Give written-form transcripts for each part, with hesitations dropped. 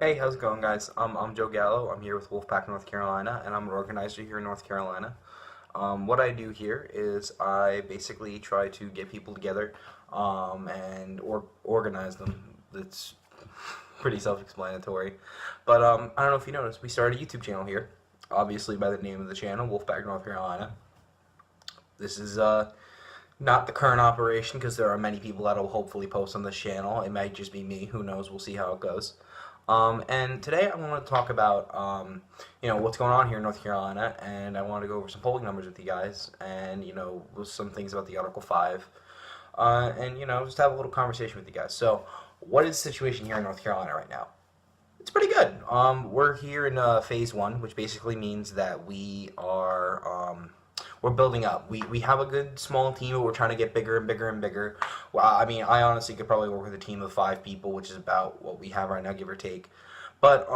Hey, how's it going, guys? I'm Joe Gallo. I'm here with Wolf-PAC North Carolina, and I'm an organizer here in North Carolina. What I do here is I basically try to get people together and organize them. It's pretty self-explanatory. But I don't know if you noticed, we started a YouTube channel here, obviously by the name of the channel, Wolf-PAC North Carolina. This is not the current operation because there are many people that will hopefully post on this channel. It might just be me. Who knows? We'll see how it goes. And today I want to talk about what's going on here in North Carolina, and I want to go over some polling numbers with you guys, and some things about the Article 5, and just have a little conversation with you guys. So, what is the situation here in North Carolina right now? It's pretty good. We're here in phase 1, which basically means that we're building up. We have a good small team, but we're trying to get bigger and bigger and bigger. Well, I mean, I honestly could probably work with a team of 5 people, which is about what we have right now, give or take. But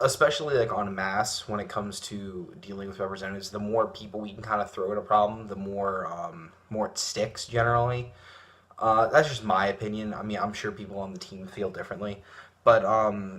especially like on mass, when it comes to dealing with representatives, the more people we can kind of throw at a problem, the more it sticks generally. That's just my opinion. I mean, I'm sure people on the team feel differently. But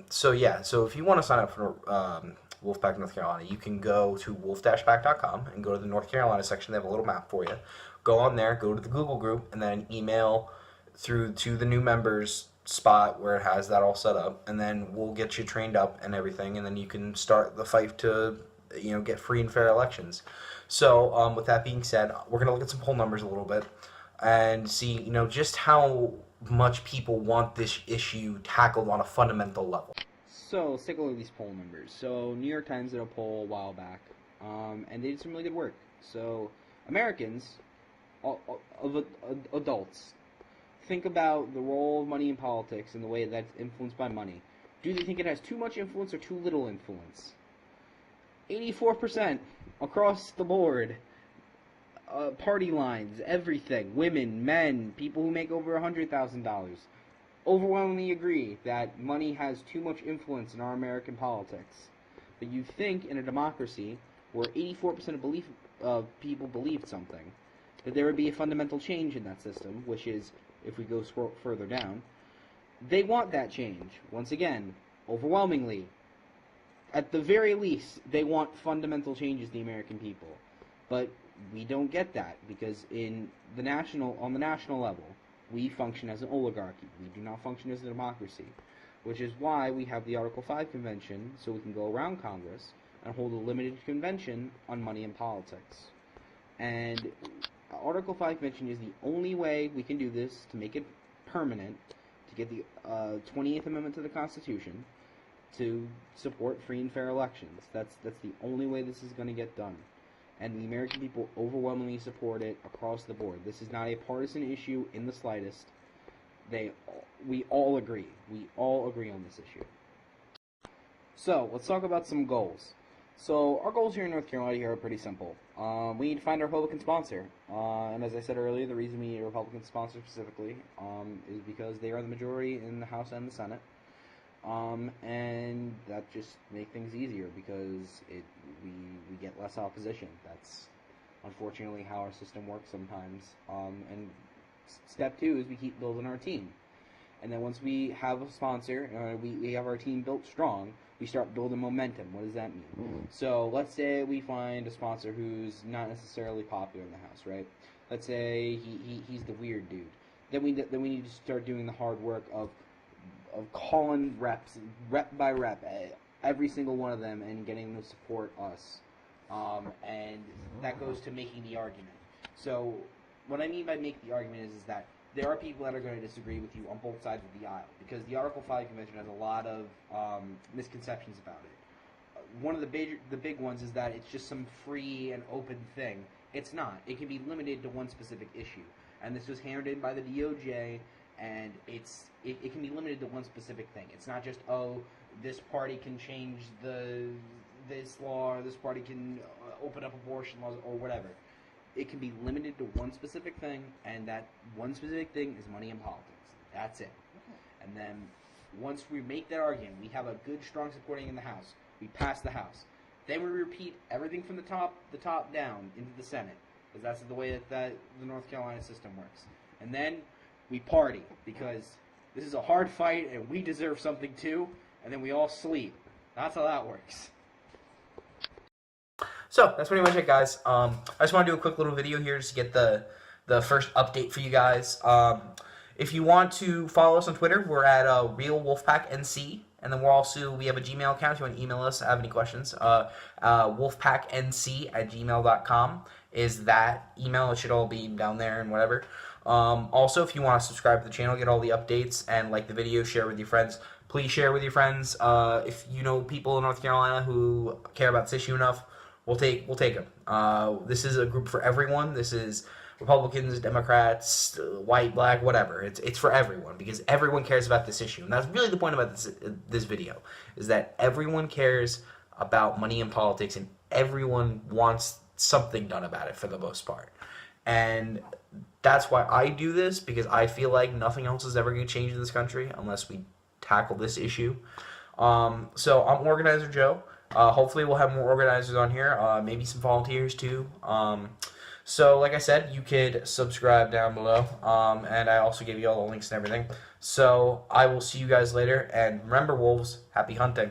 so yeah, so if you want to sign up for Wolf-PAC North Carolina, you can go to wolf-pac.com and go to the North Carolina section. They have a little map for you. Go on there, go to the Google group, and then email through to the new members spot where it has that all set up, and then we'll get you trained up and everything, and then you can start the fight to get free and fair elections. So with that being said, we're going to look at some poll numbers a little bit and see just how much people want this issue tackled on a fundamental level. So let's take a look at these poll numbers. So New York Times did a poll a while back, and they did some really good work. So Americans, adults, think about the role of money in politics and the way that's influenced by money. Do they think it has too much influence or too little influence? 84% across the board. Party lines, everything, women, men, people who make over $100,000, overwhelmingly agree that money has too much influence in our American politics. But you think in a democracy where 84% of people believed something, that there would be a fundamental change in that system, which is, if we go scroll further down, they want that change. Once again, overwhelmingly, at the very least, they want fundamental changes to the American people. But we don't get that because on the national level, we function as an oligarchy. We do not function as a democracy, which is why we have the Article 5 convention, so we can go around Congress and hold a limited convention on money and politics. And Article 5 convention is the only way we can do this to make it permanent, to get the 28th Amendment to the Constitution, to support free and fair elections. That's the only way this is going to get done. And the American people overwhelmingly support it across the board. This is not a partisan issue in the slightest. We all agree. We all agree on this issue. So, let's talk about some goals. So, our goals here in North Carolina here are pretty simple. We need to find a Republican sponsor. And as I said earlier, the reason we need a Republican sponsor specifically is because they are the majority in the House and the Senate. And that just makes things easier because we get less opposition. That's unfortunately how our system works sometimes. And step 2 is we keep building our team. And then once we have a sponsor, we have our team built strong, we start building momentum. What does that mean? So let's say we find a sponsor who's not necessarily popular in the House, right? Let's say he's the weird dude. Then we need to start doing the hard work of calling reps, rep by rep, every single one of them, and getting them to support us. And that goes to making the argument. So what I mean by make the argument is that there are people that are going to disagree with you on both sides of the aisle, because the Article 5 Convention has a lot of misconceptions about it. One of the big ones is that it's just some free and open thing. It's not. It can be limited to one specific issue. And this was hammered in by the DOJ, and it can be limited to one specific thing. It's not just, oh, this party can change this law, or this party can open up abortion laws, or whatever. It can be limited to one specific thing, and that one specific thing is money and politics. That's it. And then once we make that argument, we have a good, strong supporting in the House. We pass the House. Then we repeat everything from the top down into the Senate, because that's the way that the North Carolina system works. And then we party, because this is a hard fight, and we deserve something too, and then we all sleep. That's how that works. So that's pretty much it, guys. I just want to do a quick little video here just to get the first update for you guys. If you want to follow us on Twitter, we're at Real Wolf-PAC NC, and then we have a Gmail account if you want to email us, have any questions. wolfpacnc@gmail.com is that email. It should all be down there and whatever. Also, if you want to subscribe to the channel, get all the updates, and like the video, share with your friends. Please share with your friends. If you know people in North Carolina who care about this issue enough, we'll take them. This is a group for everyone. This is Republicans, Democrats, white, black, whatever. It's for everyone because everyone cares about this issue, and that's really the point about this video, is that everyone cares about money in politics, and everyone wants something done about it for the most part. And that's why I do this, because I feel like nothing else is ever going to change in this country unless we tackle this issue. So I'm Organizer Joe. Hopefully we'll have more organizers on here, maybe some volunteers too. So like I said, you could subscribe down below, and I also gave you all the links and everything. So I will see you guys later, and remember, wolves, happy hunting.